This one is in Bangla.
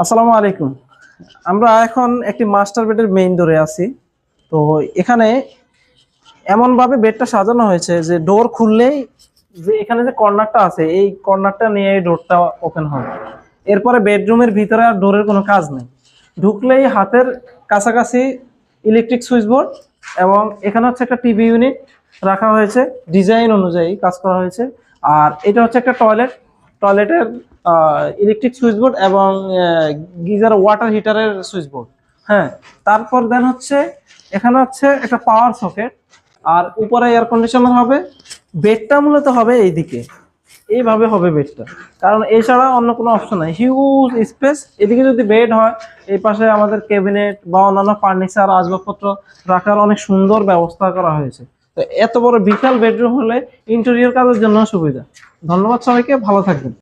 আসসালামু আলাইকুম। আমরা এখন একটি মাস্টার বেডের মেইন ডোরে আছি। তো এখানে এমন ভাবে বেডটা সাজানো হয়েছে যে ডোর খুললেই যে এখানে যে কর্নারটা আছে এই কর্নারটা নিয়ে এই ডোরটা ওপেন হবে। এরপরে বেডরুমের ভিতরে আর ডোরের কোনো কাজ নেই, ঢুকলেই হাতের কাছাকাছি ইলেকট্রিক সুইচ বোর্ড এবং এখানে হচ্ছে একটা টিভি ইউনিট রাখা হয়েছে, ডিজাইন অনুযায়ী কাজ করা হয়েছে। আর এটা হচ্ছে একটা টয়লেটের ইলেকট্রিক সুইচ বোর্ড এবং গিজার ওয়াটার হিটারের সুইচ বোর্ড। হ্যাঁ, তারপর দেন হচ্ছে এখানে হচ্ছে একটা পাওয়ার সকেট আর উপরে এয়ার কন্ডিশনার হবে। বেডটা মূলত হবে এইদিকে, এইভাবে হবে বেডটা, কারণ এছাড়া অন্য কোনো অপশন নাই। হিউজ স্পেস, এদিকে যদি বেড হয় এই পাশে আমাদের ক্যাবিনেট বা অন্যান্য ফার্নিচার আসবাবপত্র রাখার অনেক সুন্দর ব্যবস্থা করা হয়েছে। তো এত বড় বিশাল বেডরুম হলে ইন্টেরিয়র কাজের জন্য সুবিধা। ধন্যবাদ সবাইকে, ভালো থাকবেন।